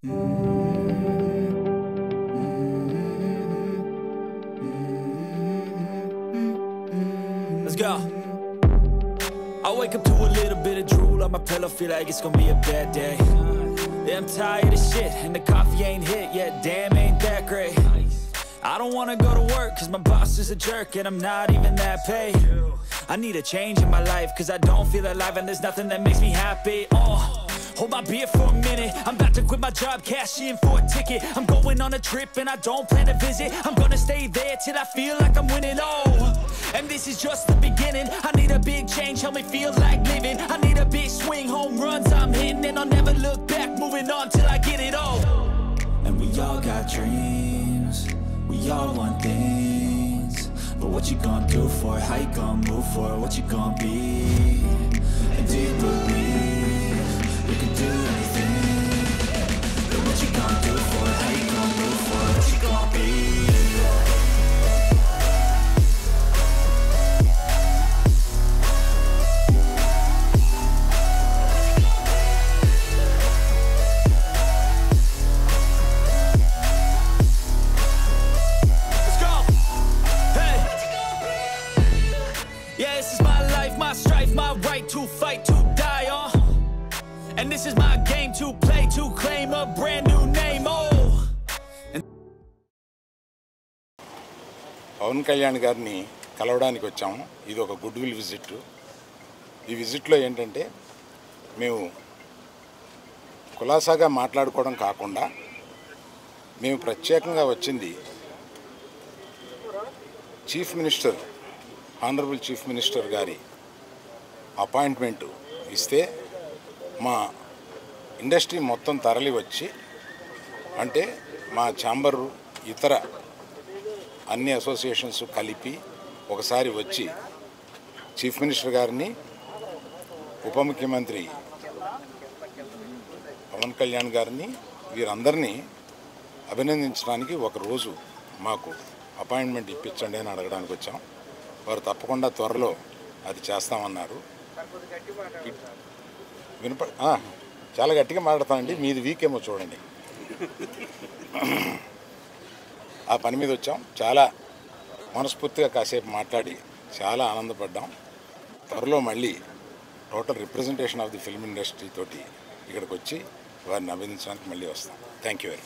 Let's go. I wake up to a little bit of drool on my pillow, feel like it's gonna be a bad day. Yeah, I'm tired of shit, and the coffee ain't hit yet, damn, ain't that great. I don't wanna go to work, cause my boss is a jerk, and I'm not even that paid. I need a change in my life, cause I don't feel alive, and there's nothing that makes me happy. Hold my beer for a minute, I'm about to quit my job, cash in for a ticket. I'm going on a trip and I don't plan to visit. I'm gonna stay there till I feel like I'm winning, and this is just the beginning. I need a big change, help me feel like living. I need a big swing, home runs I'm hitting, and I'll never look back, moving on till I get it all. And we all got dreams, we all want things, but what you gonna do for it? How you gonna move for it? What you gonna be? And do you believe you can do anything? But what you gonna do for it? How you gonna move for it? What you gonna be? My right to fight, to die, and this is my game to play, to claim a brand new name, Pawan Kalyan గారిని కలవడానికి వచ్చాము. ఇది ఒక good will visit. ఈ విజిట్లో ఏంటంటే మేము కులాసాగా మాట్లాడుకోవడం కాకుండా మేము ప్రత్యేకంగా వచ్చింది chief minister, honourable chief minister గారి అపాయింట్మెంట్ ఇస్తే మా ఇండస్ట్రీ మొత్తం తరలి వచ్చి, అంటే మా ఛాంబరు ఇతర అన్ని అసోసియేషన్స్ కలిపి ఒకసారి వచ్చి చీఫ్ మినిస్టర్ గారిని, ఉప ముఖ్యమంత్రి పవన్ కళ్యాణ్ గారిని, వీరందరినీ అభినందించడానికి ఒకరోజు మాకు అపాయింట్మెంట్ ఇప్పించండి అని అడగడానికి వచ్చాం. వారు తప్పకుండా త్వరలో అది చేస్తామన్నారు. చాలా గట్టిగా మాట్లాడతానండి, మీది వీక్ ఏమో చూడండి. ఆ పని మీద వచ్చాం. చాలా మనస్ఫూర్తిగా కాసేపు మాట్లాడి చాలా ఆనందపడ్డాం. త్వరలో మళ్ళీ total representation of the film industry తోటి ఇక్కడికి వచ్చి వారిని అభినందించడానికి మళ్ళీ వస్తాం. Thank you very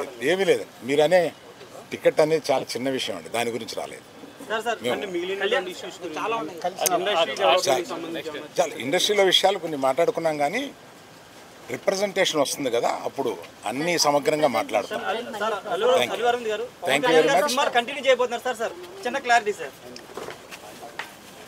much. ఏమీ లేదు, మీరు అనే టికెట్ అనేది చాలా చిన్న విషయం అండి, దాని గురించి రాలేదు. చాలా ఇండస్ట్రీలో విషయాలు కొన్ని మాట్లాడుకున్నాం, కానీ రిప్రజెంటేషన్ వస్తుంది కదా, అప్పుడు అన్ని సమగ్రంగా మాట్లాడతాం. Thank you very much.